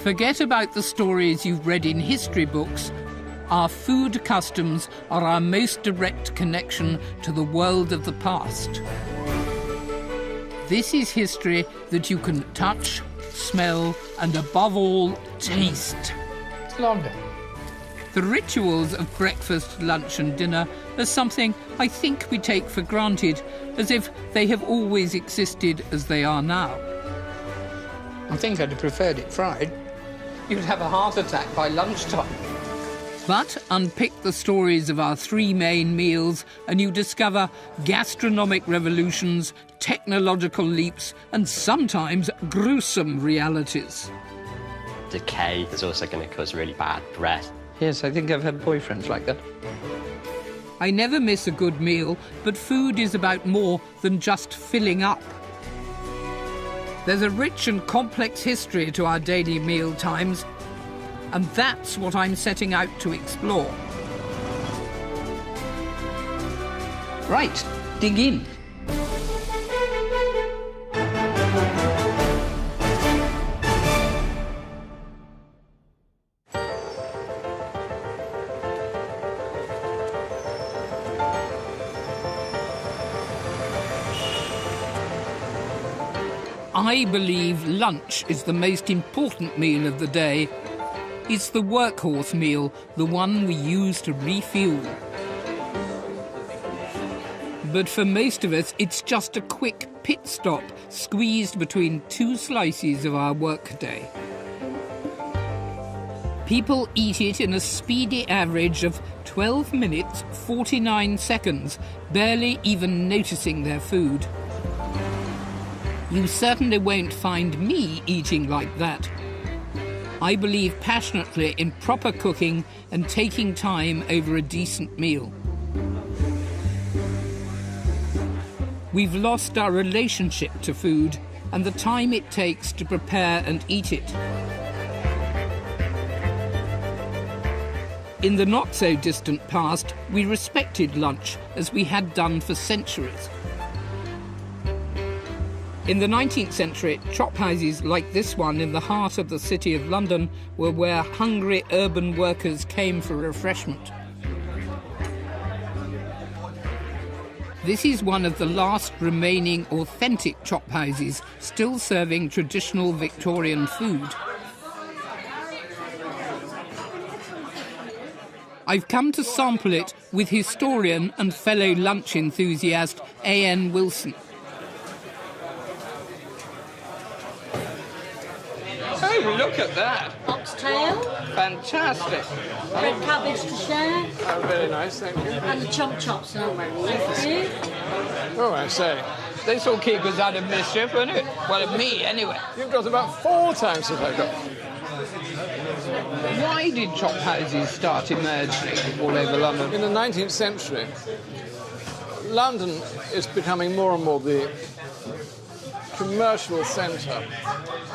Forget about the stories you've read in history books. Our food customs are our most direct connection to the world of the past. This is history that you can touch, smell, and above all, taste. It's longer. The rituals of breakfast, lunch and dinner are something I think we take for granted, as if they have always existed as they are now. I think I'd have preferred it fried. You'd have a heart attack by lunchtime. But unpick the stories of our three main meals and you discover gastronomic revolutions, technological leaps and sometimes gruesome realities. Decay is also going to cause really bad breath. Yes, I think I've had boyfriends like that. I never miss a good meal, but food is about more than just filling up. There's a rich and complex history to our daily meal times, and that's what I'm setting out to explore. Right, dig in. I believe lunch is the most important meal of the day. It's the workhorse meal, the one we use to refuel. But for most of us, it's just a quick pit stop squeezed between two slices of our workday. People eat it in a speedy average of 12 minutes, 49 seconds, barely even noticing their food. You certainly won't find me eating like that. I believe passionately in proper cooking and taking time over a decent meal. We've lost our relationship to food and the time it takes to prepare and eat it. In the not-so-distant past, we respected lunch as we had done for centuries. In the 19th century, chop houses like this one in the heart of the City of London were where hungry urban workers came for refreshment. This is one of the last remaining authentic chop houses still serving traditional Victorian food. I've come to sample it with historian and fellow lunch enthusiast A.N. Wilson. Oh, look at that. Oxtail, Fantastic. red cabbage to share, Oh, very nice, thank you. and the chump chops. Thank you. Oh, I say. This will keep us out of mischief, won't it? Well, of me, anyway. You've got about 4 times what I've got. Why did chop houses start emerging all over London? In the 19th century, London is becoming more and more the commercial centre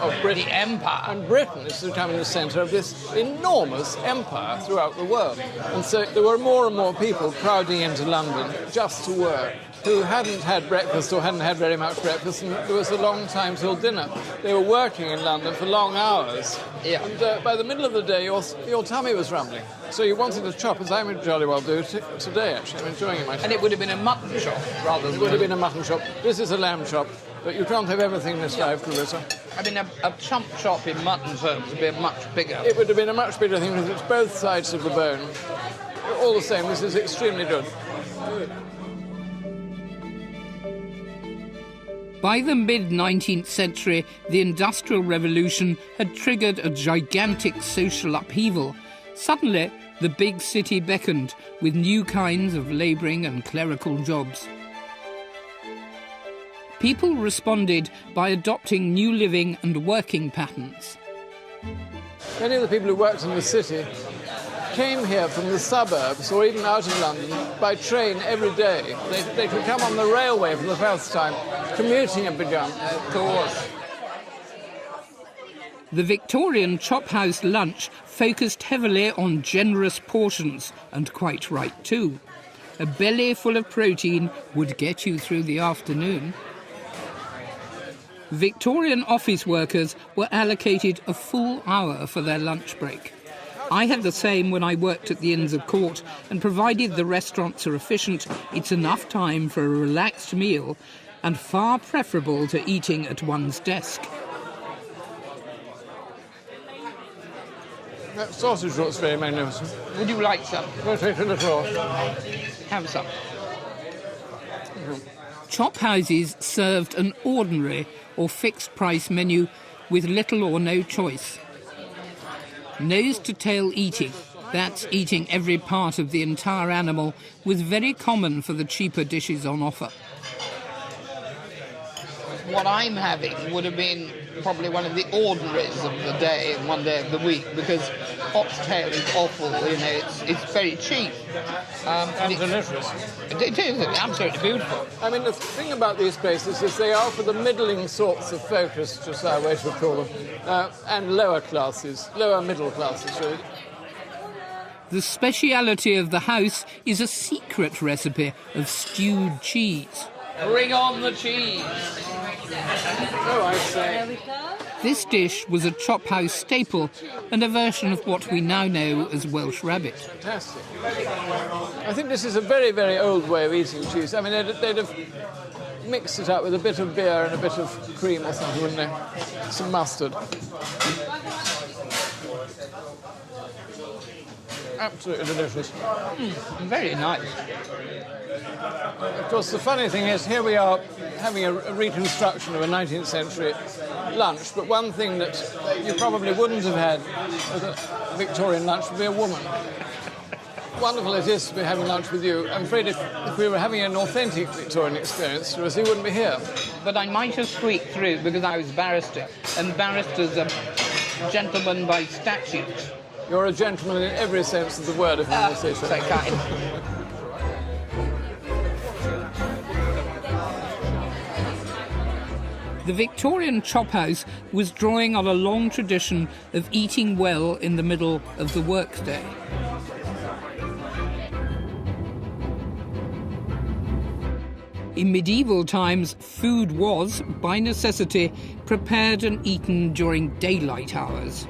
of Britain. The empire. And Britain is becoming the centre of this enormous empire throughout the world. And so there were more and more people crowding into London just to work, who hadn't had breakfast or hadn't had very much breakfast, and there was a long time till dinner. They were working in London for long hours. Yeah. And by the middle of the day, your tummy was rumbling. So you wanted to chop, as I would jolly well do today, actually. I'm enjoying it myself. And it would have been a mutton chop rather than... It would have been a mutton chop. This is a lamb chop. But you can't have everything in this life, Clarissa. I mean, a chump chop in mutton terms would be much bigger. It would have been a much bigger thing because it's both sides of the bone. All the same, this is extremely good. By the mid-19th century, the Industrial Revolution had triggered a gigantic social upheaval. Suddenly, the big city beckoned with new kinds of labouring and clerical jobs. People responded by adopting new living and working patterns. Many of the people who worked in the city came here from the suburbs or even out of London by train every day. They could come on the railway for the first time. Commuting had begun. Of course. The Victorian chop house lunch focused heavily on generous portions, and quite right too. A belly full of protein would get you through the afternoon. Victorian office workers were allocated a full hour for their lunch break. I had the same when I worked at the Inns of Court, and provided the restaurants are efficient, it's enough time for a relaxed meal and far preferable to eating at one's desk. That sausage looks very magnificent. Would you like some? We'll take a little. Have some. Chop houses served an ordinary or fixed-price menu with little or no choice. Nose-to-tail eating, that's eating every part of the entire animal, was very common for the cheaper dishes on offer. What I'm having would have been probably one of the ordinaries of the day and one day of the week, because oxtail is awful, you know, it's very cheap. And delicious. It is absolutely beautiful. I mean, the thing about these places is they are for the middling sorts of focus, just our way to call them, and lower classes, lower middle classes, really. The speciality of the house is a secret recipe of stewed cheese. Bring on the cheese! Oh, I say. There we go. This dish was a chop house staple and a version of what we now know as Welsh rabbit. Fantastic. I think this is a very, very old way of eating cheese. I mean, they'd have mixed it up with a bit of beer and a bit of cream or something, wouldn't they? Some mustard. Absolutely delicious. Very nice. Of course, the funny thing is, here we are having a reconstruction of a 19th century lunch, but one thing that you probably wouldn't have had as a Victorian lunch would be a woman. Wonderful it is to be having lunch with you. I'm afraid if we were having an authentic Victorian experience, you wouldn't be here. But I might have squeaked through because I was barrister, and barristers are gentlemen by statute. You're a gentleman in every sense of the word, if I may say so. So kind. The Victorian chop house was drawing on a long tradition of eating well in the middle of the workday. In medieval times, food was, by necessity, prepared and eaten during daylight hours.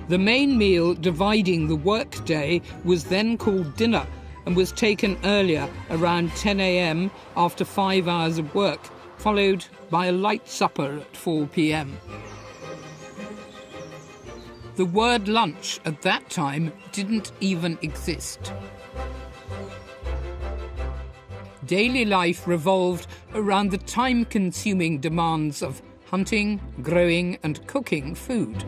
The main meal dividing the workday was then called dinner and was taken earlier, around 10 a.m. after 5 hours of work, followed by a light supper at 4 p.m. The word lunch at that time didn't even exist. Daily life revolved around the time-consuming demands of hunting, growing and cooking food.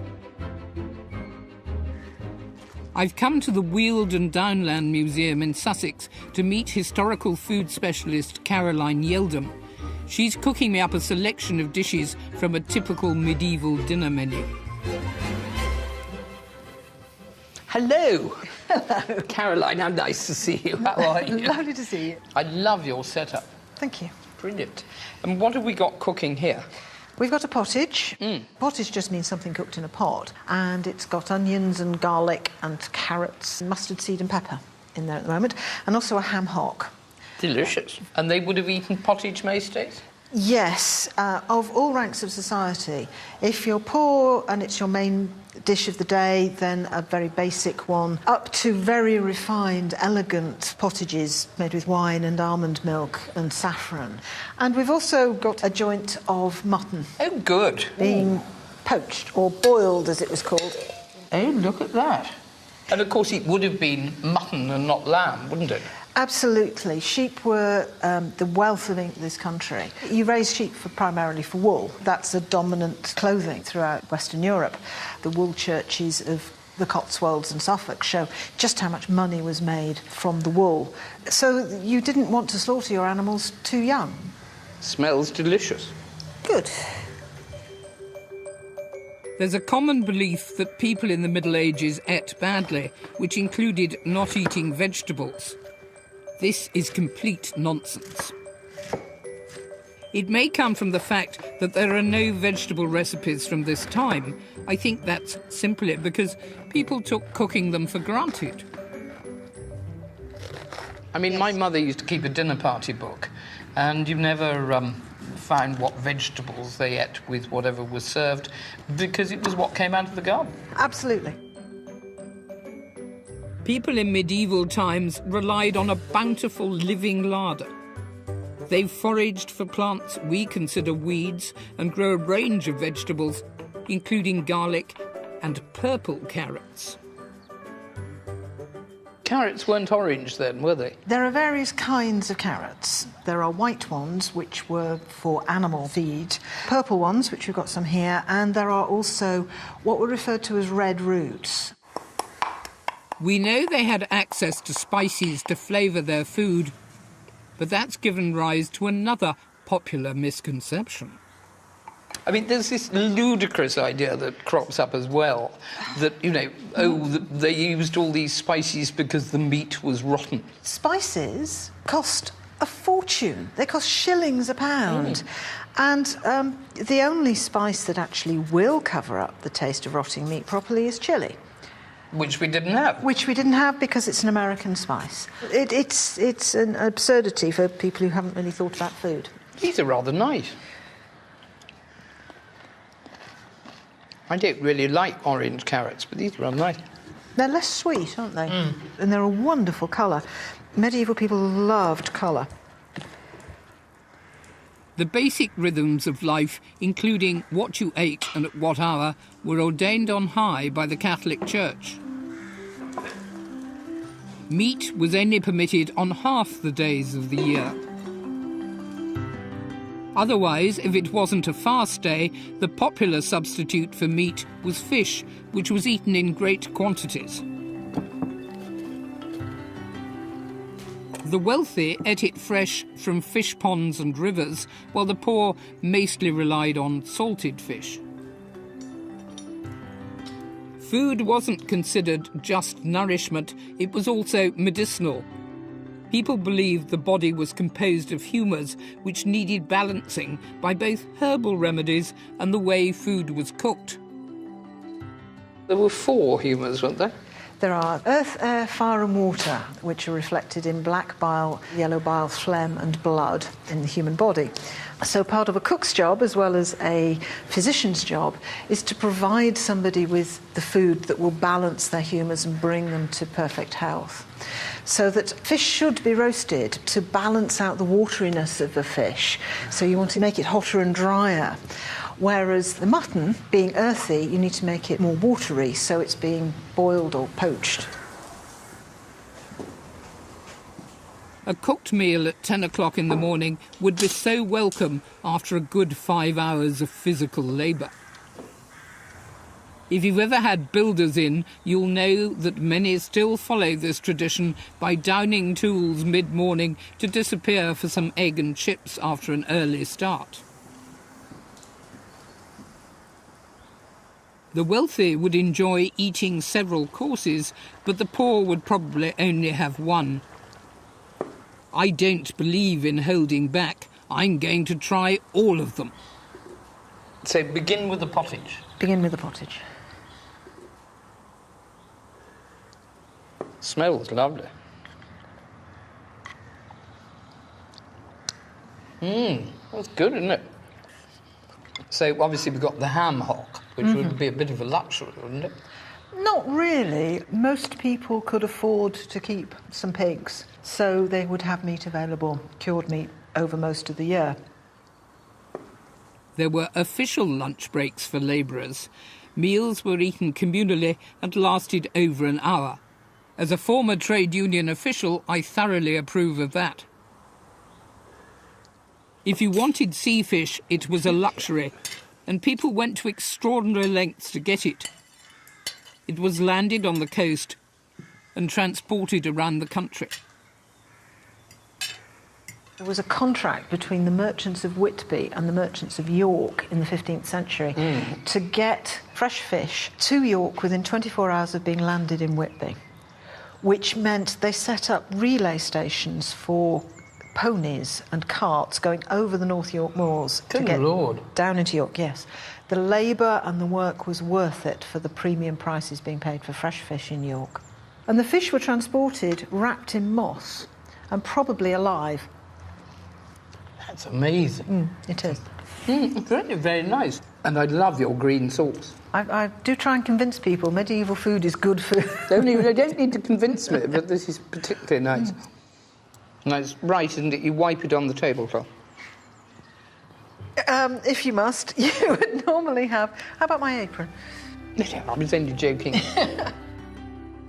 I've come to the Weald and Downland Museum in Sussex to meet historical food specialist Caroline Yeldham. She's cooking me up a selection of dishes from a typical medieval dinner menu. Hello. Hello. Caroline, how nice to see you. How are you? Lovely to see you. I love your setup. Thank you. Brilliant. And what have we got cooking here? We've got a pottage. Pottage just means something cooked in a pot, and it's got onions and garlic and carrots, mustard seed and pepper in there at the moment, and also a ham hock. Delicious. And they would have eaten pottage most days? Yes, of all ranks of society. If you're poor and it's your main dish of the day, then a very basic one, up to very refined, elegant pottages made with wine and almond milk and saffron. And we've also got a joint of mutton. Oh, good. Being poached, or boiled as it was called. Oh, look at that. And of course it would have been mutton and not lamb, wouldn't it? Absolutely. Sheep were the wealth of this country. You raise sheep primarily for wool. That's a dominant clothing throughout Western Europe. The wool churches of the Cotswolds and Suffolk show just how much money was made from the wool. So you didn't want to slaughter your animals too young. Smells delicious. Good. There's a common belief that people in the Middle Ages ate badly, which included not eating vegetables. This is complete nonsense. It may come from the fact that there are no vegetable recipes from this time. I think that's simply because people took cooking them for granted. I mean, my mother used to keep a dinner party book, And you never found what vegetables they ate with whatever was served, because it was what came out of the garden. Absolutely. People in medieval times relied on a bountiful living larder. They foraged for plants we consider weeds and grow a range of vegetables, including garlic and purple carrots. Carrots weren't orange then, were they? There are various kinds of carrots. There are white ones, which were for animal feed, purple ones, which we've got some here, and there are also what were referred to as red roots. We know they had access to spices to flavour their food, but that's given rise to another popular misconception. I mean, there's this ludicrous idea that crops up as well, that, they used all these spices because the meat was rotten. Spices cost a fortune. They cost shillings a pound. And the only spice that actually will cover up the taste of rotting meat properly is chili. Which we didn't have. Which we didn't have because it's an American spice. It's an absurdity for people who haven't really thought about food. These are rather nice. I don't really like orange carrots, but these are rather nice. They're less sweet, aren't they? And they're a wonderful colour. Medieval people loved colour. The basic rhythms of life, including what you ate and at what hour, were ordained on high by the Catholic Church. Meat was only permitted on half the days of the year. Otherwise, if it wasn't a fast day, the popular substitute for meat was fish, which was eaten in great quantities. The wealthy ate it fresh from fish ponds and rivers, while the poor mostly relied on salted fish. Food wasn't considered just nourishment, it was also medicinal. People believed the body was composed of humours which needed balancing by both herbal remedies and the way food was cooked. There were 4 humours, weren't there? There are earth, air, fire and water, which are reflected in black bile, yellow bile, phlegm and blood in the human body. So part of a cook's job, as well as a physician's job, is to provide somebody with the food that will balance their humours and bring them to perfect health. So that fish should be roasted to balance out the wateriness of the fish. So you want to make it hotter and drier. Whereas the mutton, being earthy, you need to make it more watery, so it's being boiled or poached. A cooked meal at 10 o'clock in the morning would be so welcome after a good 5 hours of physical labour. If you've ever had builders in, you'll know that many still follow this tradition by downing tools mid-morning to disappear for some egg and chips after an early start. The wealthy would enjoy eating several courses, but the poor would probably only have one. I don't believe in holding back. I'm going to try all of them. So begin with the pottage. Begin with the pottage. Smells lovely. That's good, isn't it? So obviously we've got the ham hock, which would be a bit of a luxury, wouldn't it? Not really. Most people could afford to keep some pigs, so they would have meat available, cured meat, over most of the year. There were official lunch breaks for labourers. Meals were eaten communally and lasted over an hour. As a former trade union official, I thoroughly approve of that. If you wanted sea fish, it was a luxury, and people went to extraordinary lengths to get it. It was landed on the coast and transported around the country. There was a contract between the merchants of Whitby and the merchants of York in the 15th century to get fresh fish to York within 24 hours of being landed in Whitby, which meant they set up relay stations for ponies and carts going over the North York moors to get down into York, yes. The labour and the work was worth it for the premium prices being paid for fresh fish in York. And the fish were transported wrapped in moss and probably alive. That's amazing. It is. It's really very nice. And I love your green sauce. I do try and convince people medieval food is good food. They don't need to convince me, but this is particularly nice. No, it's right, isn't it? You wipe it on the tablecloth. If you must, you would normally have... How about my apron? I was only joking.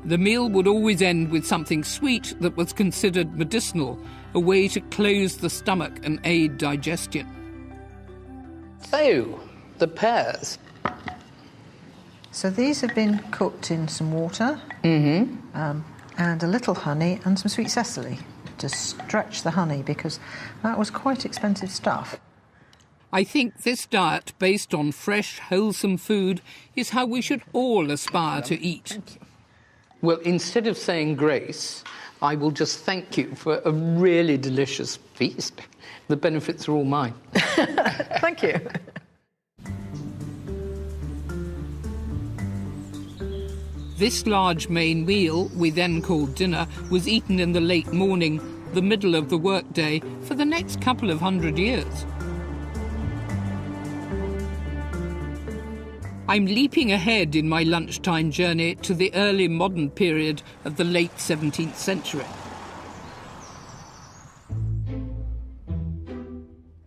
The meal would always end with something sweet that was considered medicinal, a way to close the stomach and aid digestion. So, the pears. So these have been cooked in some water and a little honey and some sweet cecily to stretch the honey, because that was quite expensive stuff. I think this diet, based on fresh, wholesome food, is how we should all aspire to eat. Well, instead of saying grace, I will just thank you for a really delicious feast. The benefits are all mine. Thank you. This large main meal, we then called dinner, was eaten in the late morning, the middle of the workday, for the next couple of 100 years. I'm leaping ahead in my lunchtime journey to the early modern period of the late 17th century.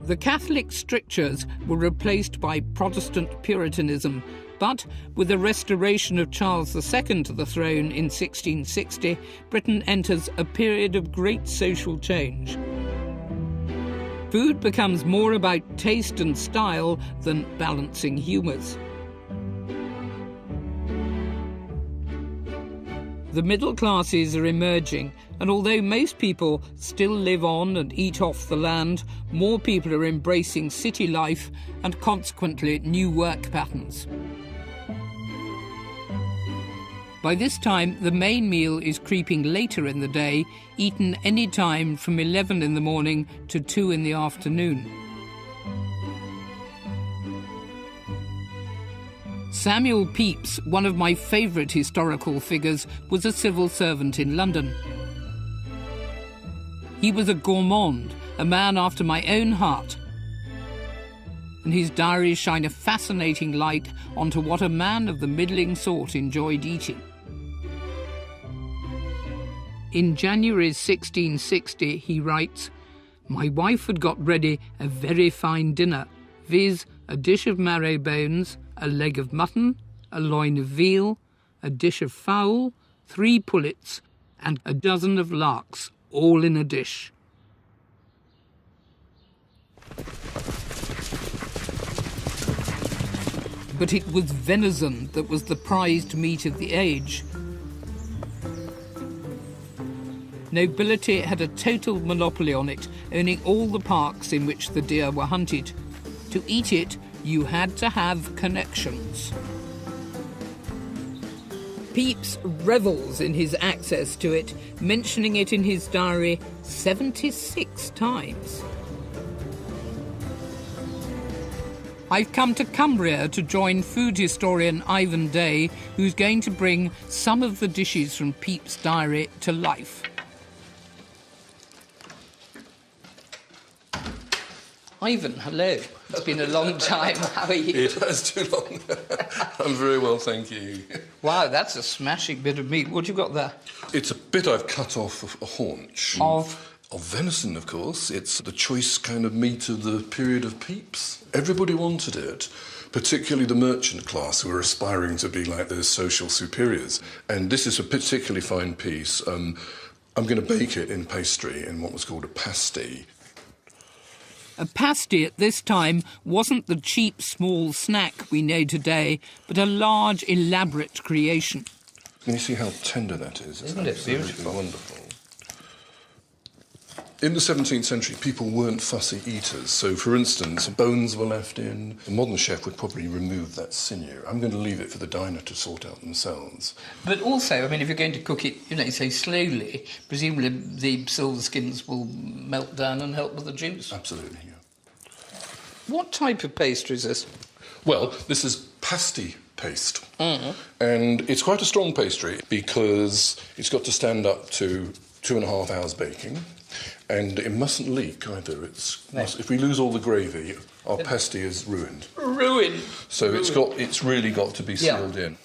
The Catholic strictures were replaced by Protestant Puritanism, but with the restoration of Charles II to the throne in 1660, Britain enters a period of great social change. Food becomes more about taste and style than balancing humours. The middle classes are emerging, and although most people still live on and eat off the land, more people are embracing city life and consequently new work patterns. By this time, the main meal is creeping later in the day, eaten any time from 11 in the morning to 2 in the afternoon. Samuel Pepys, one of my favourite historical figures, was a civil servant in London. He was a gourmand, a man after my own heart, and his diaries shine a fascinating light onto what a man of the middling sort enjoyed eating. In January 1660, he writes, "My wife had got ready a very fine dinner, viz. A dish of marrow bones, a leg of mutton, a loin of veal, a dish of fowl, 3 pullets, and a dozen of larks, all in a dish." But it was venison that was the prized meat of the age. Nobility had a total monopoly on it, owning all the parks in which the deer were hunted. To eat it, you had to have connections. Pepys revels in his access to it, mentioning it in his diary 76 times. I've come to Cumbria to join food historian Ivan Day, who's going to bring some of the dishes from Pepys' diary to life. Ivan, hello. It's been a long time. How are you? It has too long. I'm very well, thank you. Wow, that's a smashing bit of meat. What you got there? It's a bit I've cut off a haunch. Of venison, of course. It's the choice kind of meat of the period of Pepys. Everybody wanted it, particularly the merchant class who were aspiring to be like their social superiors. And this is a particularly fine piece. I'm going to bake it in pastry in what was called a pasty. A pasty at this time wasn't the cheap small snack we know today, but a large, elaborate creation. Can you see how tender that is? Isn't it beautiful? Wonderful. In the 17th century, people weren't fussy eaters. So, for instance, bones were left in. A modern chef would probably remove that sinew. I'm going to leave it for the diner to sort out themselves. But also, I mean, if you're going to cook it, say slowly, presumably the silver skins will melt down and help with the juice. Absolutely, yeah. What type of pastry is this? Well, this is pasty paste. Mm-hmm. And it's quite a strong pastry because it's got to stand up to 2.5 hours baking. And it mustn't leak either. If we lose all the gravy, our pasty is ruined. Ruined. So it's really got to be sealed in.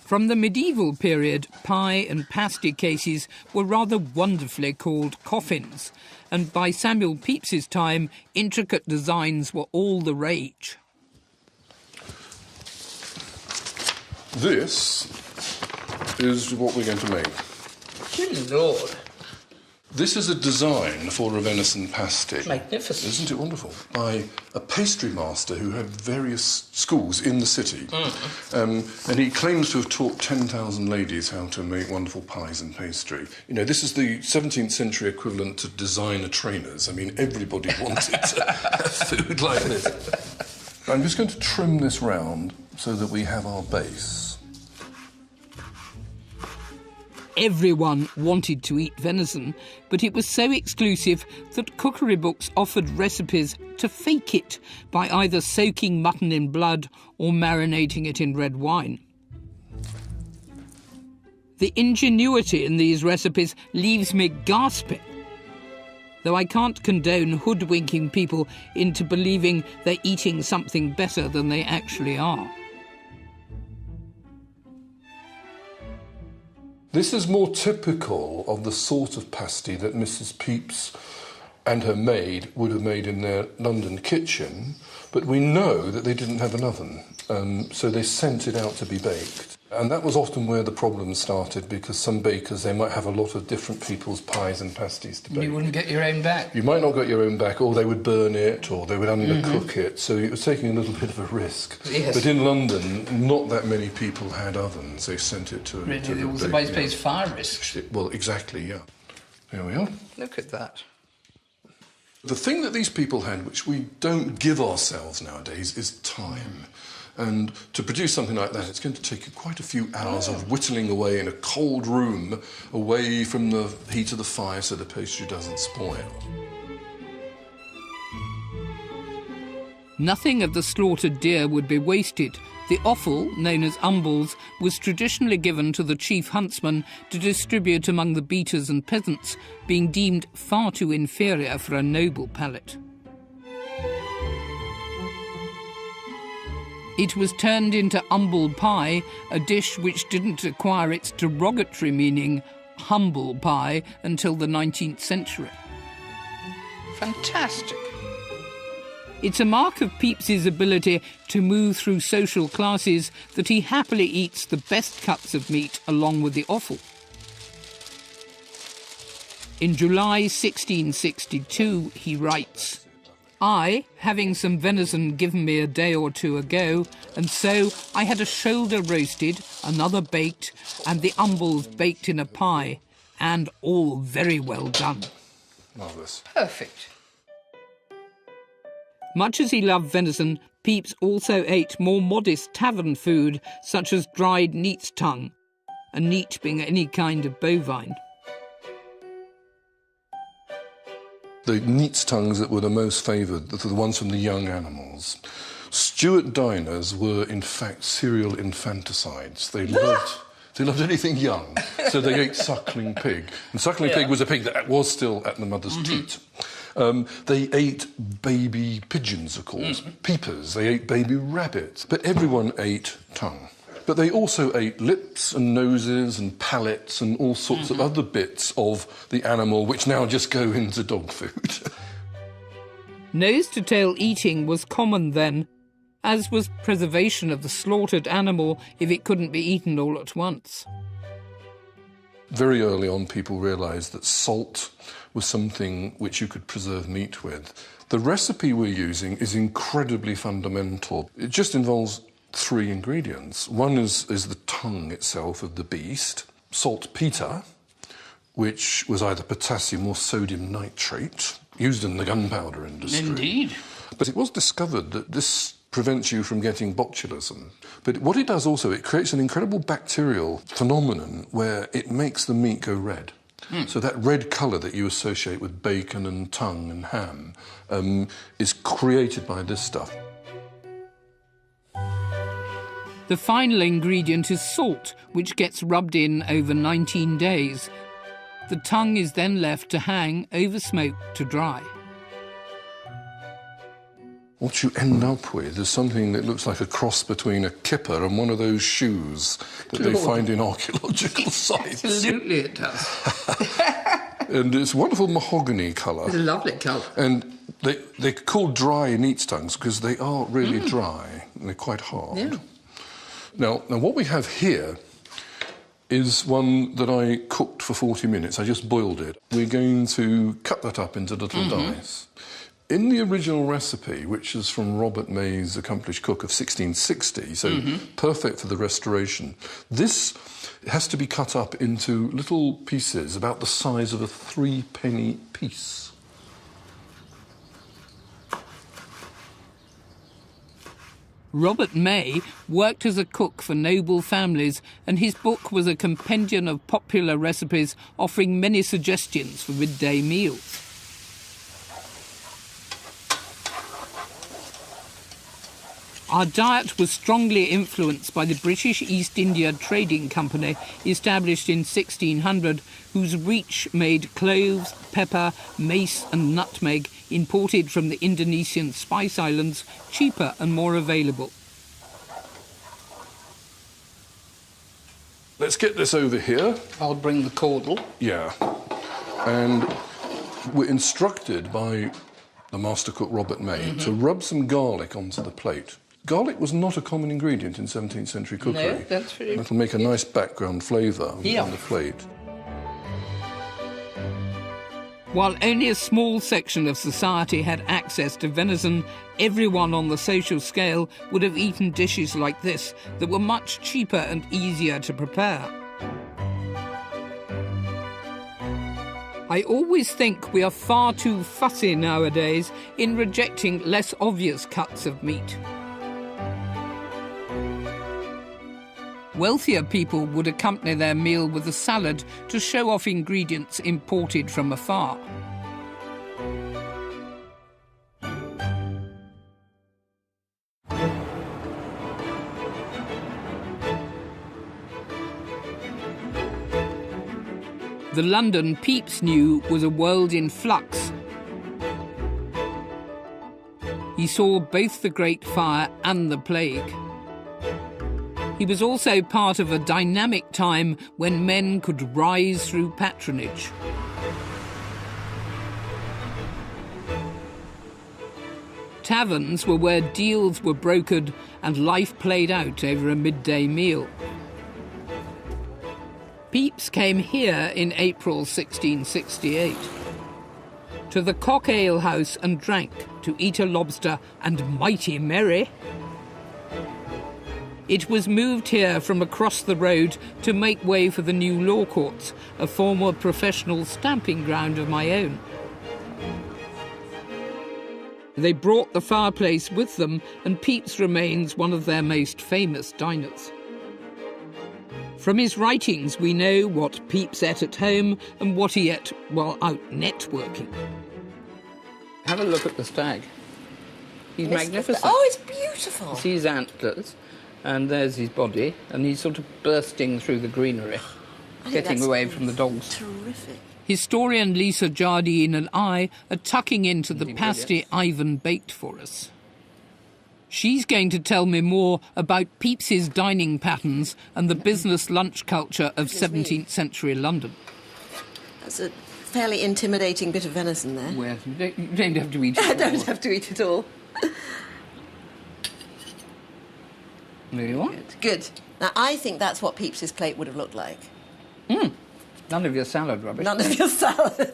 From the medieval period, pie and pasty cases were rather wonderfully called coffins, and by Samuel Pepys's time, intricate designs were all the rage. This is what we're going to make. Good Lord. This is a design for a venison pasty. Magnificent. Isn't it wonderful? By a pastry master who had various schools in the city. And he claims to have taught 10,000 ladies how to make wonderful pies and pastry. You know, this is the 17th century equivalent to designer trainers. I mean, everybody wanted to have food like this. I'm just going to trim this round so that we have our base. Everyone wanted to eat venison, but it was so exclusive that cookery books offered recipes to fake it by either soaking mutton in blood or marinating it in red wine. The ingenuity in these recipes leaves me gasping, though I can't condone hoodwinking people into believing they're eating something better than they actually are. This is more typical of the sort of pasty that Mrs. Pepys and her maid would have made in their London kitchen, but we know that they didn't have an oven, so they sent it out to be baked. And that was often where the problems started, because some bakers, they might have a lot of different people's pies and pasties to bake. You wouldn't get your own back. You might not get your own back, or they would burn it, or they would undercook it, so it was taking a little bit of a risk. Yes. But in London, not that many people had ovens. They sent it to Really, the it was bake, about fire risks. Well, exactly, yeah. There we are. Look at that. The thing that these people had, which we don't give ourselves nowadays, is time. And to produce something like that, it's going to take quite a few hours of whittling away in a cold room, away from the heat of the fire so the pastry doesn't spoil. Nothing of the slaughtered deer would be wasted. The offal, known as umbles, was traditionally given to the chief huntsman to distribute among the beaters and peasants, being deemed far too inferior for a noble palate. It was turned into umble pie, a dish which didn't acquire its derogatory meaning, humble pie, until the 19th century. Fantastic. It's a mark of Pepys's ability to move through social classes that he happily eats the best cuts of meat along with the offal. In July 1662, he writes, "I, having some venison given me a day or two ago, and so I had a shoulder roasted, another baked, and the umbles baked in a pie, and all very well done." Marvellous. Perfect. Much as he loved venison, Pepys also ate more modest tavern food, such as dried neat's tongue, a neat being any kind of bovine. The neat's tongues that were the most favoured, the ones from the young animals. Stuart diners were, in fact, serial infanticides. They loved anything young, so they ate suckling pig. And suckling pig was a pig that was still at the mother's teat. They ate baby pigeons, of course, peepers. They ate baby rabbits. But everyone ate tongue. But they also ate lips and noses and palates and all sorts of other bits of the animal, which now just go into dog food. Nose-to-tail eating was common then, as was preservation of the slaughtered animal if it couldn't be eaten all at once. Very early on, people realised that salt was something which you could preserve meat with. The recipe we're using is incredibly fundamental. It just involves 3 ingredients. One is the tongue itself of the beast, saltpetre, which was either potassium or sodium nitrate, used in the gunpowder industry. Indeed. But it was discovered that this prevents you from getting botulism. But what it does also, it creates an incredible bacterial phenomenon where it makes the meat go red. So that red colour that you associate with bacon and tongue and ham is created by this stuff. The final ingredient is salt, which gets rubbed in over 19 days. The tongue is then left to hang over smoke to dry. What you end up with is something that looks like a cross between a kipper and one of those shoes that they find in archaeological sites. Absolutely it does. And it's a wonderful mahogany colour. It's a lovely colour. And they're called dry neat's tongues because they are really dry and they're quite hard. Yeah. Now, what we have here is one that I cooked for 40 minutes. I just boiled it. We're going to cut that up into little dice. In the original recipe, which is from Robert May's Accomplished Cook of 1660, so perfect for the restoration, this has to be cut up into little pieces about the size of a 3-penny piece. Robert May worked as a cook for noble families, and his book was a compendium of popular recipes offering many suggestions for midday meals. Our diet was strongly influenced by the British East India Trading Company, established in 1600, whose reach made cloves, pepper, mace and nutmeg, imported from the Indonesian Spice Islands, cheaper and more available. Let's get this over here. I'll bring the caudle. Yeah. And we're instructed by the master cook Robert May to rub some garlic onto the plate. Garlic was not a common ingredient in 17th century cookery. No, that's very... That'll make a nice background flavour on the plate. While only a small section of society had access to venison, everyone on the social scale would have eaten dishes like this that were much cheaper and easier to prepare. I always think we are far too fussy nowadays in rejecting less obvious cuts of meat. Wealthier people would accompany their meal with a salad to show off ingredients imported from afar. The London Pepys knew was a world in flux. He saw both the Great Fire and the Plague. He was also part of a dynamic time when men could rise through patronage. Taverns were where deals were brokered and life played out over a midday meal. Pepys came here in April 1668. To the Cock Ale House and drank, to eat a lobster and mighty merry. It was moved here from across the road to make way for the new law courts, a former professional stamping ground of my own. They brought the fireplace with them, and Pepys remains one of their most famous diners. From his writings, we know what Pepys ate at home and what he ate while out networking. Have a look at the stag. He's magnificent. Oh, it's beautiful. See his antlers, and there's his body, and he's sort of bursting through the greenery, getting away from the dogs. Terrific. Historian Lisa Jardine and I are tucking into the pasty Ivan baked for us. She's going to tell me more about Pepys's dining patterns and the business lunch culture of 17th century London. That's a fairly intimidating bit of venison there. Well, you don't have to eat it all. I don't have to eat it all. There you are. Good. Now, I think that's what Pepys's plate would have looked like. None of your salad rubbish. None of your salad.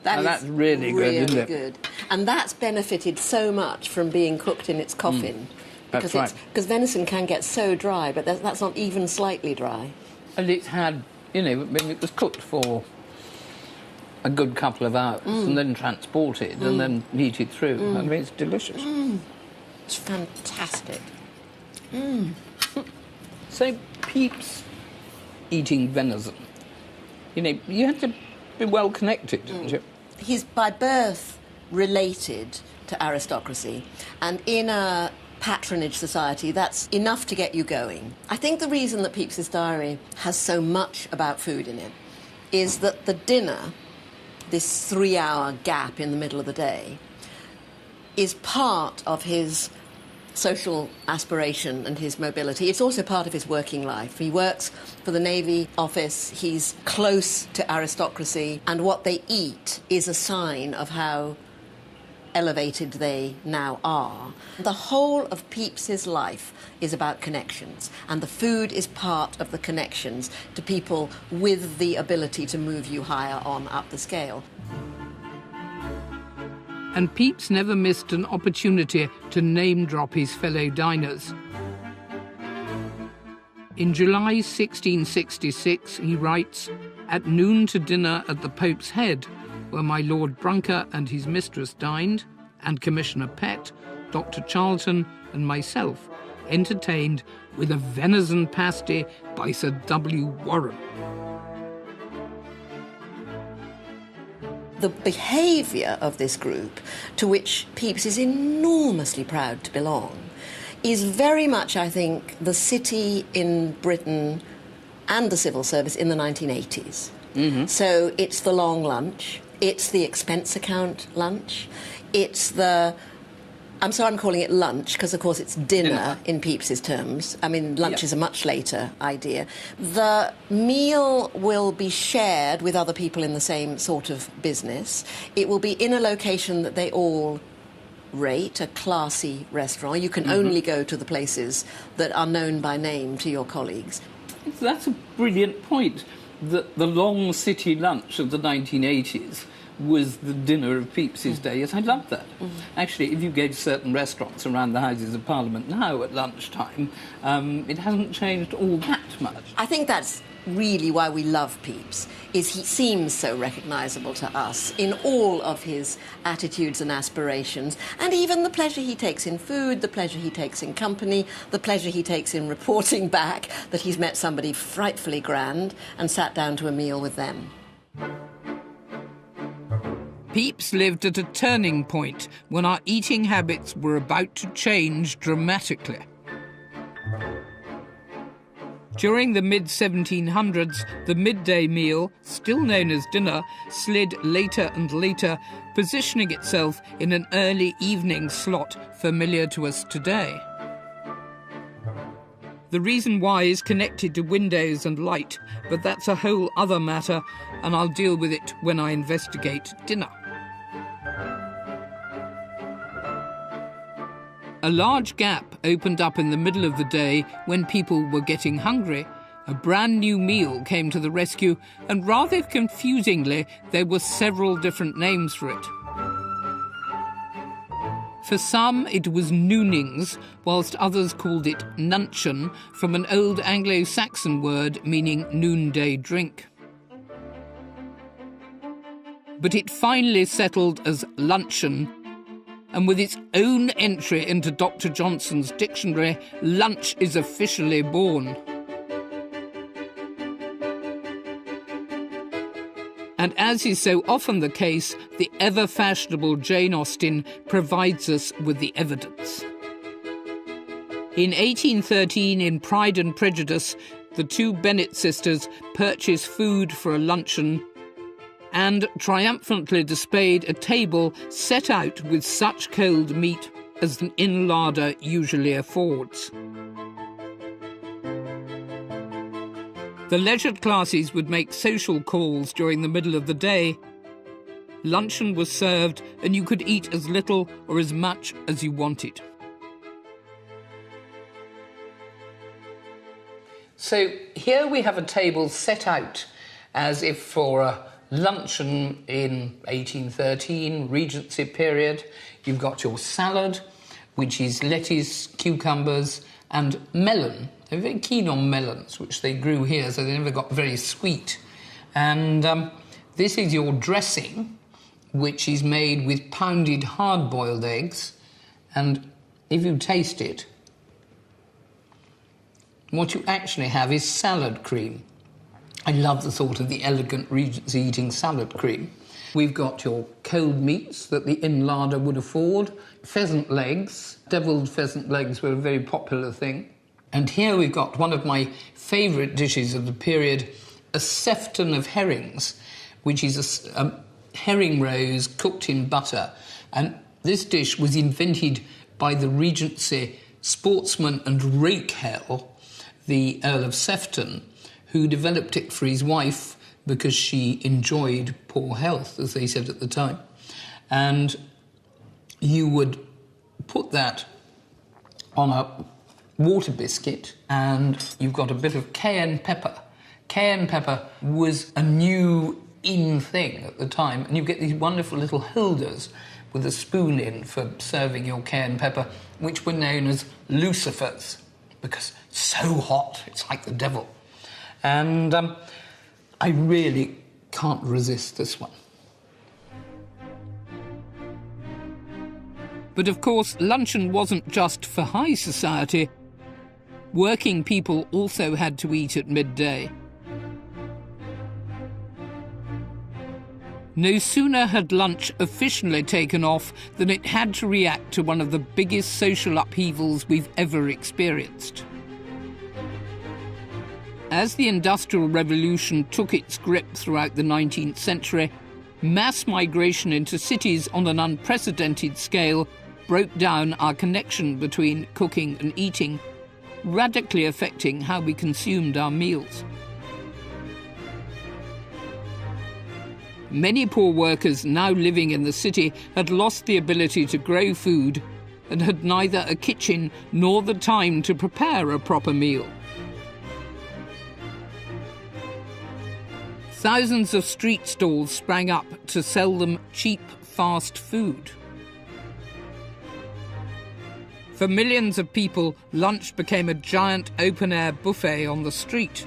That's really good, isn't it? Good. And that's benefited so much from being cooked in its coffin. That's right. Because venison can get so dry, but that's not even slightly dry. And it's had, when it was cooked for a good couple of hours and then transported and then heated through. I mean, it's delicious. It's fantastic. So, Pepys eating venison. You had to be well connected, didn't you? He's by birth related to aristocracy, and in a patronage society, that's enough to get you going. I think the reason that Pepys's diary has so much about food in it is that the dinner, this 3-hour gap in the middle of the day, is part of his social aspiration and his mobility. It's also part of his working life. He works for the Navy office, he's close to aristocracy, and what they eat is a sign of how elevated they now are. The whole of Pepys's life is about connections, and the food is part of the connections to people with the ability to move you higher on up the scale. And Pepys never missed an opportunity to name-drop his fellow diners. In July 1666, he writes, "At noon to dinner at the Pope's Head, where my Lord Brunker and his mistress dined, and Commissioner Pett, Dr. Charlton and myself, entertained with a venison pasty by Sir W. Warren." The behaviour of this group, to which Pepys is enormously proud to belong, is very much, I think, the city in Britain and the civil service in the 1980s. So it's the long lunch, it's the expense account lunch, it's the... I'm sorry I'm calling it lunch, because, of course, it's dinner in Pepys's terms. I mean, lunch is a much later idea. The meal will be shared with other people in the same sort of business. It will be in a location that they all rate, a classy restaurant. You can only go to the places that are known by name to your colleagues. That's a brilliant point, that the long city lunch of the 1980s was the dinner of Pepys's day. Yes, I love that. Actually, if you go to certain restaurants around the Houses of Parliament now at lunchtime, it hasn't changed all that much. I think that's really why we love Pepys, is he seems so recognisable to us in all of his attitudes and aspirations, and even the pleasure he takes in food, the pleasure he takes in company, the pleasure he takes in reporting back that he's met somebody frightfully grand and sat down to a meal with them. Pepys lived at a turning point when our eating habits were about to change dramatically. During the mid-1700s, the midday meal, still known as dinner, slid later and later, positioning itself in an early evening slot familiar to us today. The reason why is connected to windows and light, but that's a whole other matter, and I'll deal with it when I investigate dinner. A large gap opened up in the middle of the day when people were getting hungry. A brand new meal came to the rescue, and rather confusingly, there were several different names for it. For some, it was noonings, whilst others called it nuncheon, from an old Anglo-Saxon word meaning noonday drink. But it finally settled as luncheon, and with its own entry into Dr. Johnson's dictionary, lunch is officially born. And as is so often the case, the ever-fashionable Jane Austen provides us with the evidence. In 1813, in Pride and Prejudice, the two Bennet sisters purchase food for a luncheon and triumphantly displayed a table set out with such cold meat as an inn larder usually affords. The leisured classes would make social calls during the middle of the day. Luncheon was served, and you could eat as little or as much as you wanted. So here we have a table set out as if for a luncheon in 1813, Regency period. You've got your salad, which is lettuce, cucumbers, and melon. They're very keen on melons, which they grew here, so they never got very sweet. And this is your dressing, which is made with pounded hard-boiled eggs. And if you taste it, what you actually have is salad cream. I love the thought of the elegant Regency eating salad cream. We've got your cold meats that the inn larder would afford, pheasant legs. Devilled pheasant legs were a very popular thing. And here we've got one of my favourite dishes of the period, a sefton of herrings, which is a herring rose cooked in butter. And this dish was invented by the Regency sportsman and rakehell, the Earl of Sefton, who developed it for his wife because she enjoyed poor health, as they said at the time. And you would put that on a water biscuit, and you've got a bit of cayenne pepper. Cayenne pepper was a new in thing at the time, and you get these wonderful little holders with a spoon in for serving your cayenne pepper, which were known as lucifers, because so hot, it's like the devil. And I really can't resist this one. But of course, luncheon wasn't just for high society. Working people also had to eat at midday. No sooner had lunch officially taken off than it had to react to one of the biggest social upheavals we've ever experienced. As the Industrial Revolution took its grip throughout the 19th century, mass migration into cities on an unprecedented scale broke down our connection between cooking and eating, radically affecting how we consumed our meals. Many poor workers now living in the city had lost the ability to grow food and had neither a kitchen nor the time to prepare a proper meal. Thousands of street stalls sprang up to sell them cheap, fast food. For millions of people, lunch became a giant open-air buffet on the street.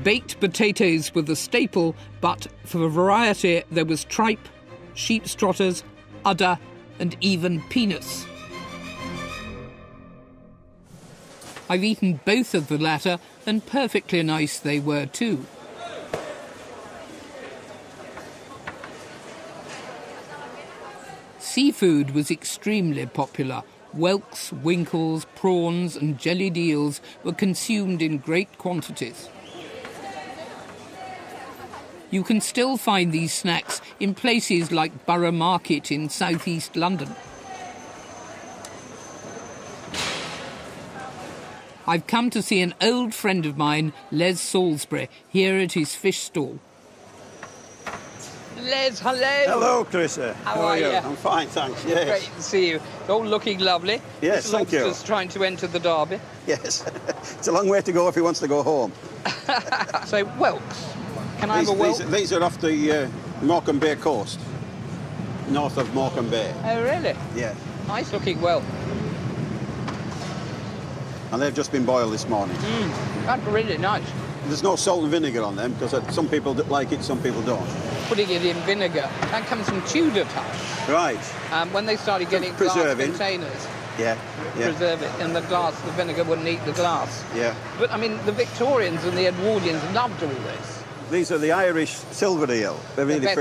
Baked potatoes were the staple, but for variety there was tripe, sheep's trotters, udder and even peanuts. I've eaten both of the latter, and perfectly nice they were too. Seafood was extremely popular. Whelks, winkles, prawns and jellied eels were consumed in great quantities. You can still find these snacks in places like Borough Market in southeast London. I've come to see an old friend of mine, Les Salisbury, here at his fish stall. Les, hello. Hello, Clarissa. How are you? I'm fine, thanks. Yes. Great to see you. All looking lovely. Yes, thank you. Just trying to enter the Derby. Yes. It's a long way to go if he wants to go home. So, whelks. Can I have a whelk? These are off the Morecambe Bay coast, north of Morecambe Bay. Oh, really? Yeah. Nice looking whelk. And they've just been boiled this morning. That's really nice. There's no salt and vinegar on them because some people like it, some people don't. Putting it in vinegar. That comes from Tudor times. Right. When they started getting glass containers. Yeah. Preserve it in the glass, the vinegar wouldn't eat the glass. Yeah. But, I mean, the Victorians and the Edwardians loved all this. These are the Irish silver eel. They're really the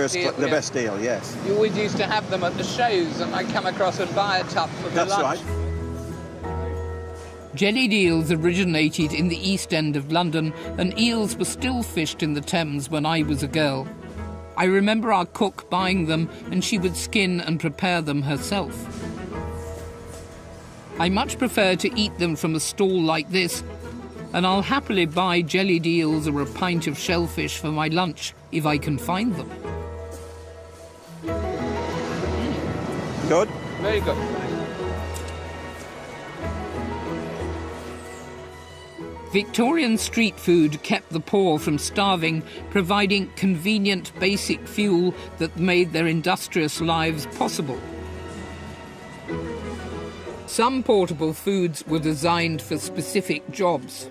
best eel, yes. You always used to have them at the shows, and I'd come across and buy a tub for the lunch. That's right. Jellied eels originated in the East End of London, and eels were still fished in the Thames when I was a girl. I remember our cook buying them, and she would skin and prepare them herself. I much prefer to eat them from a stall like this, and I'll happily buy jellied eels or a pint of shellfish for my lunch if I can find them. Good? Very good. Victorian street food kept the poor from starving, providing convenient basic fuel that made their industrious lives possible. Some portable foods were designed for specific jobs.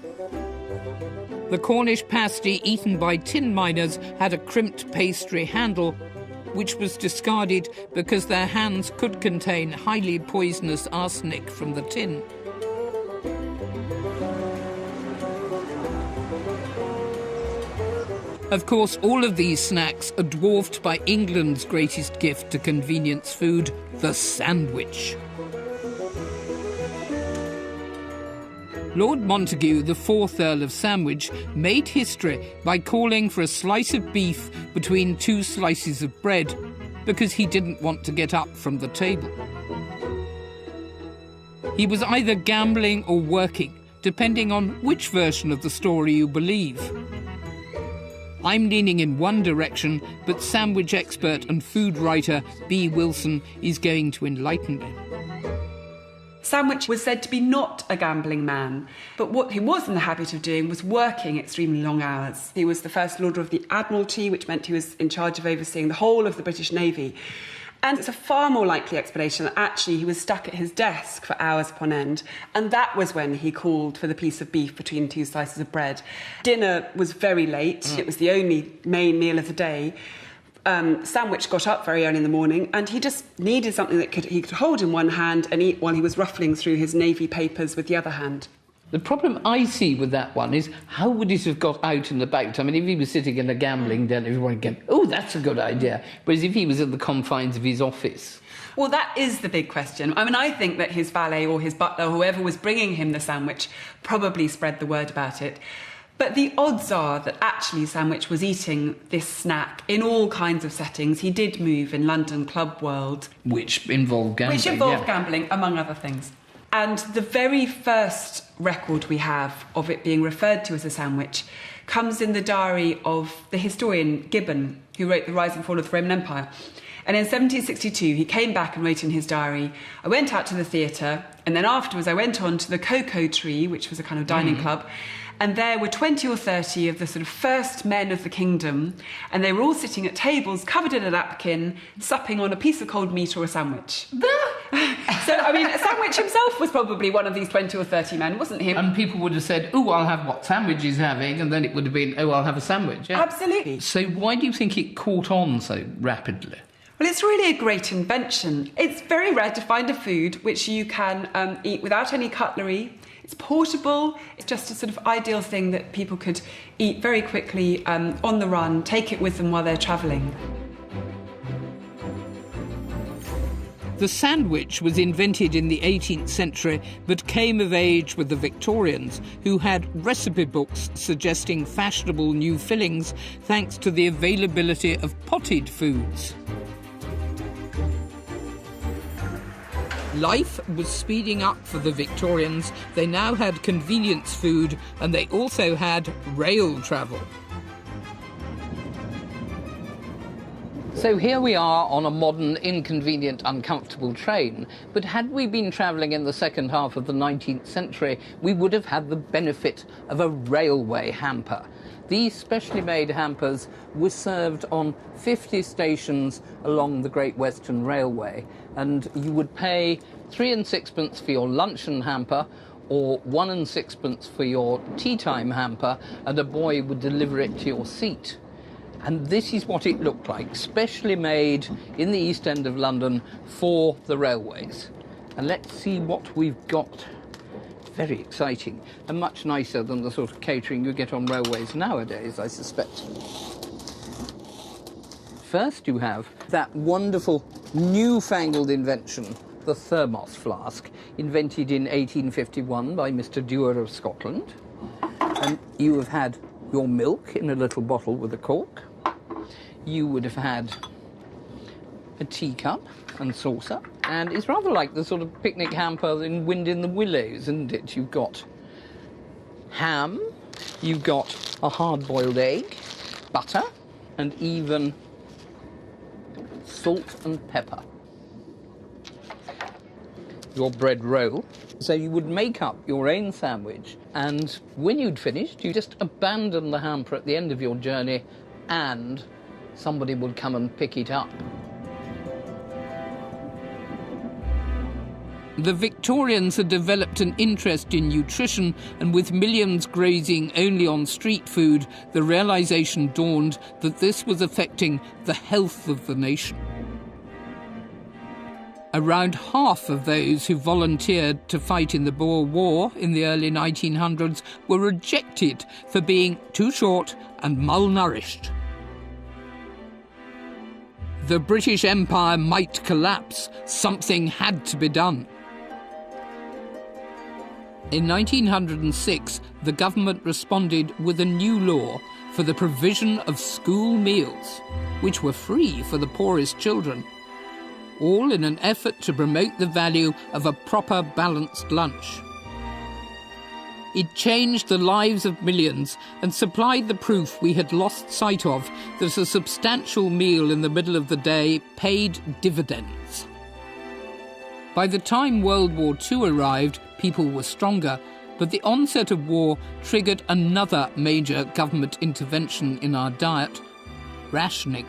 The Cornish pasty eaten by tin miners had a crimped pastry handle, which was discarded because their hands could contain highly poisonous arsenic from the tin. Of course, all of these snacks are dwarfed by England's greatest gift to convenience food, the sandwich. Lord Montagu, the 4th Earl of Sandwich, made history by calling for a slice of beef between 2 slices of bread because he didn't want to get up from the table. He was either gambling or working, depending on which version of the story you believe. I'm leaning in one direction, but sandwich expert and food writer B. Wilson is going to enlighten me. Sandwich was said to be not a gambling man, but what he was in the habit of doing was working extremely long hours. He was the First Lord of the Admiralty, which meant he was in charge of overseeing the whole of the British Navy. And it's a far more likely explanation that actually he was stuck at his desk for hours upon end, and that was when he called for the piece of beef between 2 slices of bread. Dinner was very late. It was the only main meal of the day. Sandwich got up very early in the morning, and he just needed something that he could hold in one hand and eat while he was ruffling through his Navy papers with the other hand. The problem I see with that one is, how would it have got out and about? I mean, if he was sitting in a gambling den, everyone would go, oh, that's a good idea. Whereas if he was in the confines of his office... Well, that is the big question. I mean, I think that his valet or his butler, or whoever was bringing him the sandwich, probably spread the word about it. But the odds are that actually Sandwich was eating this snack in all kinds of settings. He did move in London club world. Which involved gambling. Which involved gambling, among other things. And the very first record we have of it being referred to as a sandwich comes in the diary of the historian Gibbon, who wrote The Rise and Fall of the Roman Empire. And in 1762, he came back and wrote in his diary, I went out to the theatre, and then afterwards I went on to the Cocoa Tree, which was a kind of dining club, and there were 20 or 30 of the sort of first men of the kingdom, and they were all sitting at tables covered in a napkin, supping on a piece of cold meat or a sandwich. So, I mean, Sandwich himself was probably one of these 20 or 30 men, wasn't he? And people would have said, oh, I'll have what sandwich he's having, and then it would have been, oh, I'll have a sandwich. Yeah. Absolutely. So why do you think it caught on so rapidly? Well, it's really a great invention. It's very rare to find a food which you can eat without any cutlery. It's portable. It's just a sort of ideal thing that people could eat very quickly on the run, take it with them while they're travelling. The sandwich was invented in the 18th century, but came of age with the Victorians, who had recipe books suggesting fashionable new fillings thanks to the availability of potted foods. Life was speeding up for the Victorians. They now had convenience food, and they also had rail travel. So here we are on a modern, inconvenient, uncomfortable train. But had we been travelling in the second half of the 19th century, we would have had the benefit of a railway hamper. These specially made hampers were served on 50 stations along the Great Western Railway, and you would pay 3 and 6pence for your luncheon hamper, or 1 and 6pence for your tea time hamper, and a boy would deliver it to your seat. And this is what it looked like, specially made in the East End of London for the railways. And let's see what we've got. Very exciting, and much nicer than the sort of catering you get on railways nowadays, I suspect. First you have that wonderful newfangled invention, the thermos flask, invented in 1851 by Mr. Dewar of Scotland. And you have had your milk in a little bottle with a cork. You would have had a teacup and saucer, and it's rather like the sort of picnic hamper in Wind in the Willows, isn't it? You've got ham, you've got a hard-boiled egg, butter, and even salt and pepper. Your bread roll. So you would make up your own sandwich, and when you'd finished, you just abandon the hamper at the end of your journey, and somebody would come and pick it up. The Victorians had developed an interest in nutrition, and with millions grazing only on street food, the realisation dawned that this was affecting the health of the nation. Around half of those who volunteered to fight in the Boer War in the early 1900s were rejected for being too short and malnourished. The British Empire might collapse. Something had to be done. In 1906, the government responded with a new law for the provision of school meals, which were free for the poorest children, all in an effort to promote the value of a proper balanced lunch. It changed the lives of millions and supplied the proof we had lost sight of that a substantial meal in the middle of the day paid dividends. By the time World War II arrived, people were stronger, but the onset of war triggered another major government intervention in our diet: rationing.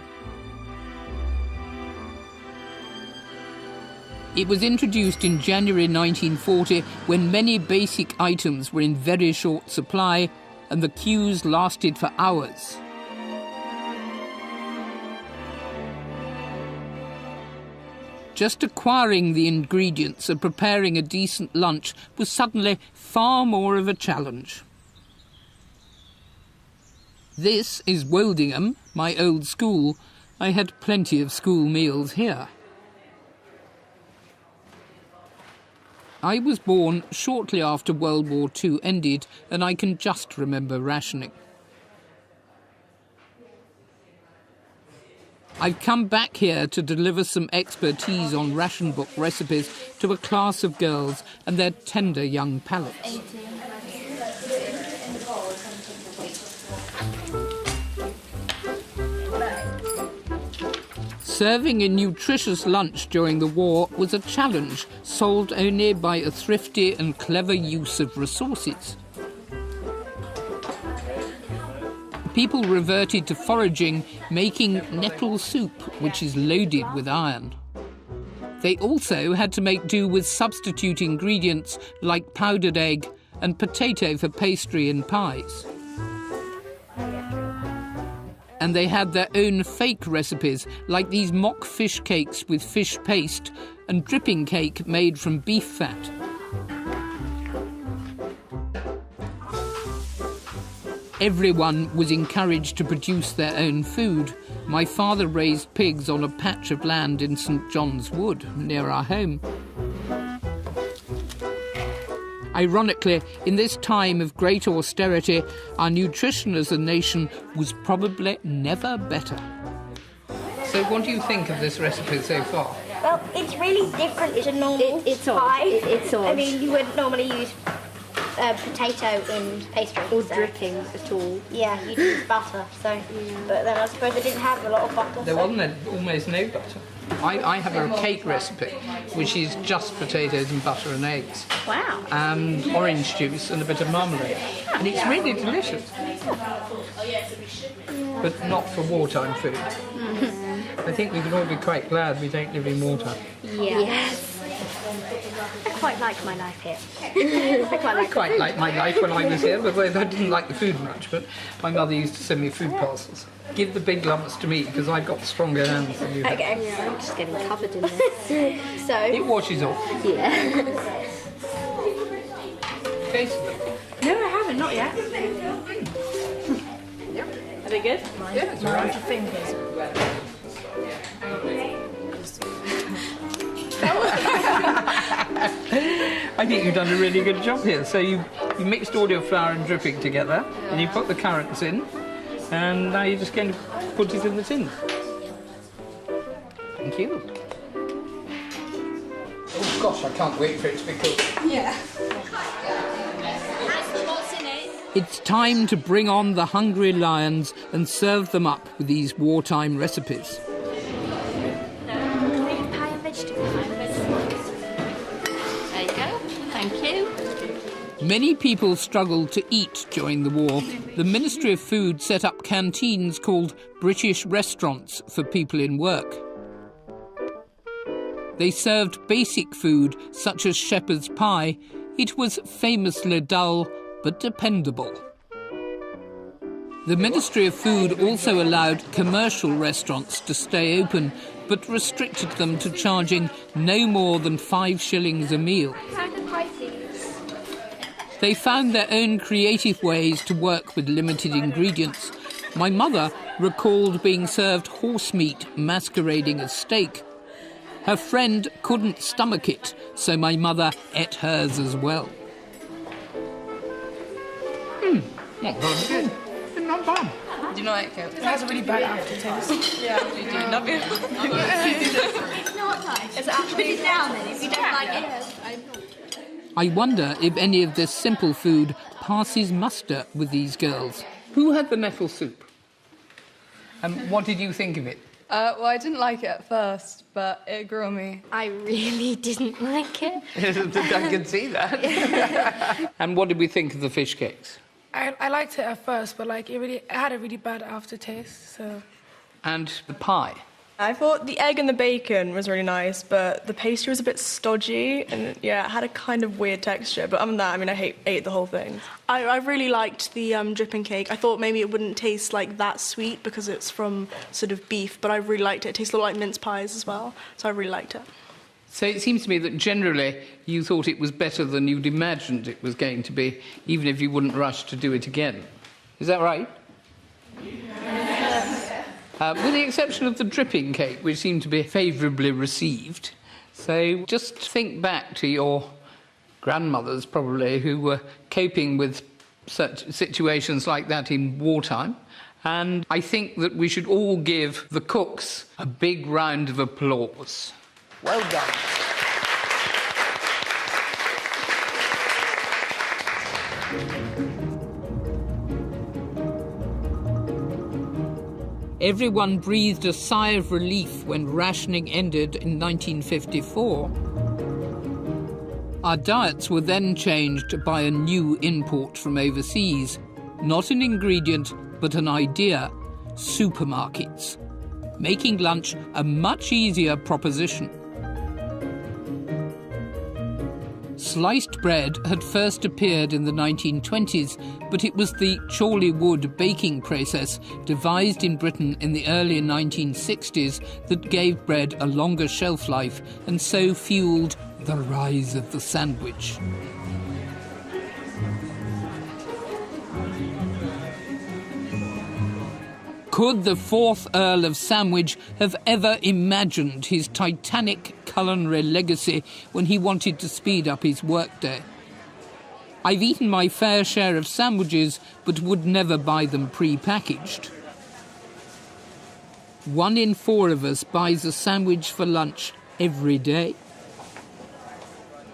It was introduced in January 1940 when many basic items were in very short supply and the queues lasted for hours. Just acquiring the ingredients and preparing a decent lunch was suddenly far more of a challenge. This is Woldingham, my old school. I had plenty of school meals here. I was born shortly after World War II ended, and I can just remember rationing. I've come back here to deliver some expertise on ration book recipes to a class of girls and their tender young palates. Serving a nutritious lunch during the war was a challenge solved only by a thrifty and clever use of resources. People reverted to foraging, making nettle soup, which is loaded with iron. They also had to make do with substitute ingredients like powdered egg and potato for pastry and pies. And they had their own fake recipes, like these mock fish cakes with fish paste and dripping cake made from beef fat. Everyone was encouraged to produce their own food. My father raised pigs on a patch of land in St John's Wood, near our home. Ironically, in this time of great austerity, our nutrition as a nation was probably never better. So what do you think of this recipe so far? Well, it's really different to normal pie. It's odd. I mean, you wouldn't normally use potato in pastry. Or dripping at all. Yeah, you'd use butter. So, But then I suppose they didn't have a lot of butter. There wasn't almost no butter. I have a cake recipe, which is just potatoes and butter and eggs. Wow. And orange juice and a bit of marmalade. And it's really delicious. But not for wartime food. I think we can all be quite glad we don't live in wartime. Yes. I quite like my life here. I quite liked my life when I was here, but I didn't like the food much. But my mother used to send me food parcels. Give the big lumps to me because I've got stronger hands than you have. Okay. Yeah, I'm just getting covered in this. So. It washes off. Yeah. Taste them. No, I haven't, not yet. Are they good? Yeah, it's all right. I think you've done a really good job here. So you mixed all your flour and dripping together, and you put the currants in, and now you're just going to put it in the tin. Thank you. Oh gosh, I can't wait for it to be cooked. Yeah. It's time to bring on the hungry lions and serve them up with these wartime recipes. Pie and vegetables. There you go. Thank you. Many people struggled to eat during the war. The Ministry of Food set up canteens called British restaurants for people in work. They served basic food such as shepherd's pie. It was famously dull but dependable. The Ministry of Food also allowed commercial restaurants to stay open, but restricted them to charging no more than 5 shillings a meal. They found their own creative ways to work with limited ingredients, My mother recalled being served horse meat masquerading as steak. Her friend couldn't stomach it, so my mother ate hers as well. Not very good. Not bad. Do you like it? It has a really bad aftertaste. Yeah, we do. Love it. It's not nice. It's actually put it down then if you don't like it. I wonder if any of this simple food passes muster with these girls. Who had the nettle soup? And what did you think of it? Well, I didn't like it at first, but it grew on me. I really didn't like it. I can see that. And what did we think of the fish cakes? I liked it at first, but like it had a really bad aftertaste. So. And the pie? I thought the egg and the bacon was really nice, but the pastry was a bit stodgy, and yeah, it had a kind of weird texture. But other than that, I mean, I ate the whole thing. I really liked the dripping cake. I thought maybe it wouldn't taste like that sweet because it's from sort of beef, but I really liked it. It tastes a lot like mince pies as well, so I really liked it. So it seems to me that generally you thought it was better than you'd imagined it was going to be, even if you wouldn't rush to do it again. Is that right? Yes. With the exception of the dripping cake, which seemed to be favourably received. So just think back to your grandmothers, probably, who were coping with such situations like that in wartime. And I think that we should all give the cooks a big round of applause. Well done. Everyone breathed a sigh of relief when rationing ended in 1954. Our diets were then changed by a new import from overseas. Not an ingredient, but an idea: supermarkets, making lunch a much easier proposition. Sliced bread had first appeared in the 1920s, but it was the Chorley wood baking process, devised in Britain in the early 1960s, that gave bread a longer shelf life and so fuelled the rise of the sandwich. Could the fourth Earl of Sandwich have ever imagined his titanic culinary legacy when he wanted to speed up his workday? I've eaten my fair share of sandwiches, but would never buy them pre-packaged. 1 in 4 of us buys a sandwich for lunch every day.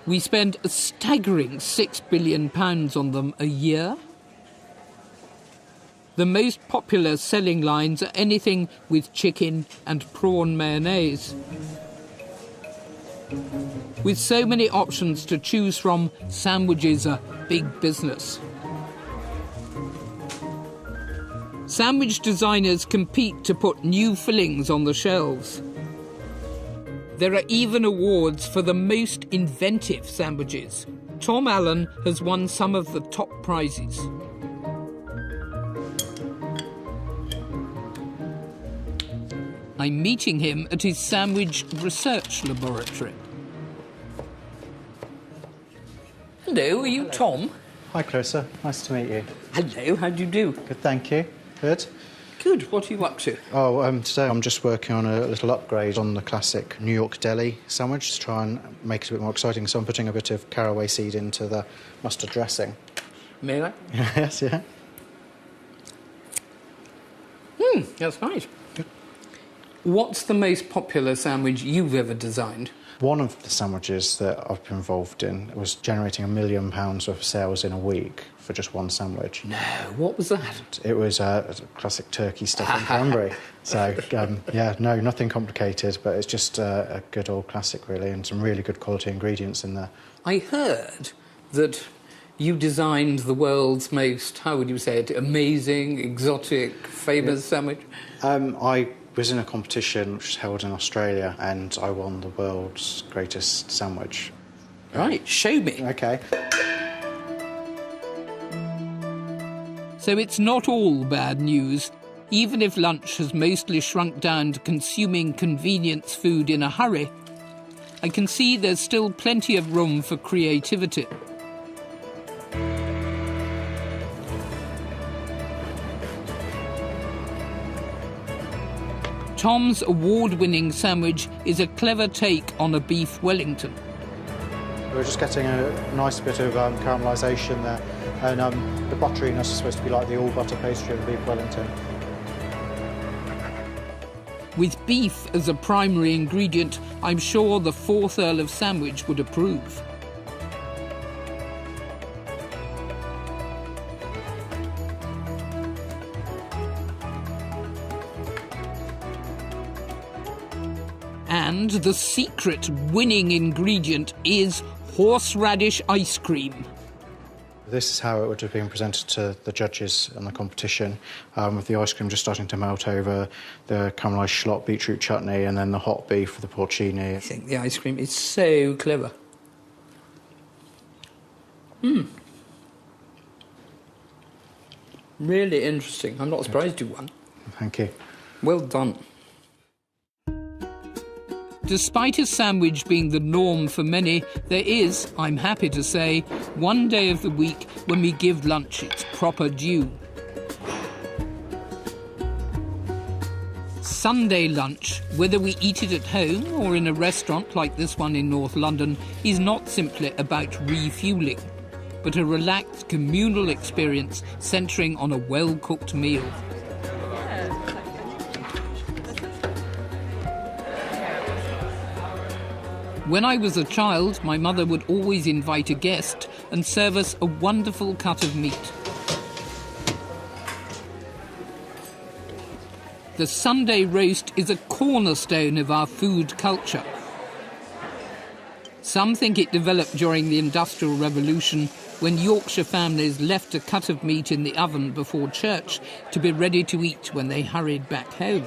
We spend a staggering £6 billion on them a year. The most popular selling lines are anything with chicken and prawn mayonnaise. With so many options to choose from, sandwiches are big business. Sandwich designers compete to put new fillings on the shelves. There are even awards for the most inventive sandwiches. Tom Allen has won some of the top prizes. I'm meeting him at his sandwich research laboratory. Hello, are you Tom? Hi, Clarissa. Nice to meet you. Hello, how do you do? Good, thank you. Good. Good, what are you up to? Oh, today I'm just working on a little upgrade on the classic New York deli sandwich to try and make it a bit more exciting. So I'm putting a bit of caraway seed into the mustard dressing. May I? Yes, yeah. That's nice. What's the most popular sandwich you've ever designed? One of the sandwiches that I've been involved in was generating £1 million worth of sales in a week for just one sandwich. No, what was that? It was a classic turkey stuffing cranberry. So, yeah, no, nothing complicated, but it's just a good old classic, really, and some really good quality ingredients in there. I heard that you designed the world's most, how would you say it, amazing, exotic, famous sandwich? I was in a competition which was held in Australia, and I won the world's greatest sandwich. Right, show me. OK. So it's not all bad news. Even if lunch has mostly shrunk down to consuming convenience food in a hurry, I can see there's still plenty of room for creativity. Tom's award-winning sandwich is a clever take on a beef Wellington. We're just getting a nice bit of caramelisation there, and the butteriness is supposed to be like the all-butter pastry of the beef Wellington. With beef as a primary ingredient, I'm sure the 4th Earl of Sandwich would approve. And the secret winning ingredient is horseradish ice cream. This is how it would have been presented to the judges in the competition, with the ice cream just starting to melt over, the caramelised shallot beetroot chutney, and then the hot beef with the porcini. I think the ice cream is so clever. Really interesting. I'm not surprised you won. Thank you. Well done. Despite a sandwich being the norm for many, there is, I'm happy to say, one day of the week when we give lunch its proper due. Sunday lunch, whether we eat it at home or in a restaurant like this one in North London, is not simply about refuelling, but a relaxed communal experience centring on a well-cooked meal. When I was a child, my mother would always invite a guest and serve us a wonderful cut of meat. The Sunday roast is a cornerstone of our food culture. Some think it developed during the Industrial Revolution, when Yorkshire families left a cut of meat in the oven before church to be ready to eat when they hurried back home.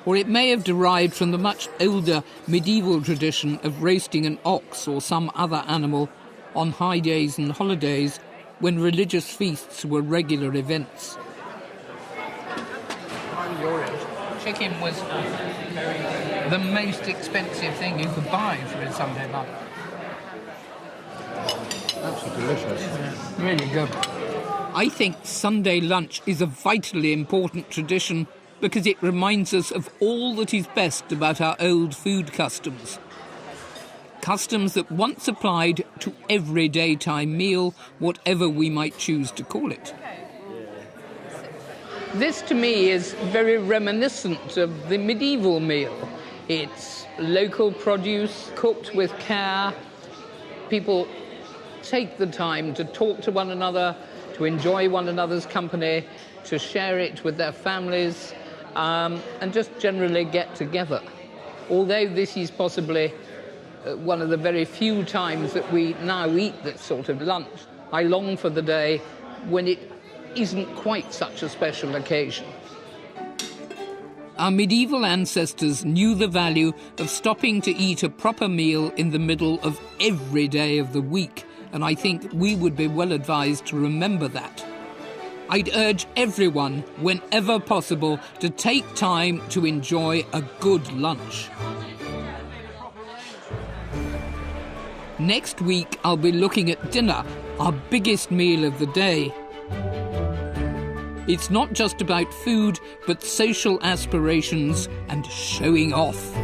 Or it may have derived from the much older medieval tradition of roasting an ox or some other animal on high days and holidays when religious feasts were regular events. Chicken was the most expensive thing you could buy for a Sunday lunch. Absolutely delicious. Really good. I think Sunday lunch is a vitally important tradition because it reminds us of all that is best about our old food customs. Customs that once applied to every daytime meal, whatever we might choose to call it. This, to me, is very reminiscent of the medieval meal. It's local produce, cooked with care. People take the time to talk to one another, to enjoy one another's company, to share it with their families, and just generally get together. Although this is possibly one of the very few times that we now eat this sort of lunch, I long for the day when it isn't quite such a special occasion. Our medieval ancestors knew the value of stopping to eat a proper meal in the middle of every day of the week, and I think we would be well advised to remember that. I'd urge everyone, whenever possible, to take time to enjoy a good lunch. Next week, I'll be looking at dinner, our biggest meal of the day. It's not just about food, but social aspirations and showing off.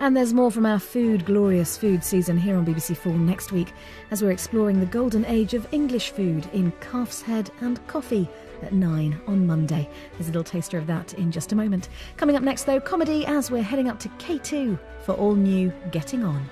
And there's more from our glorious food season here on BBC4 next week, as we're exploring the golden age of English food in Calf's Head and Coffee at 9 on Monday. There's a little taster of that in just a moment. Coming up next, though, comedy as we're heading up to K2 for all new Getting On.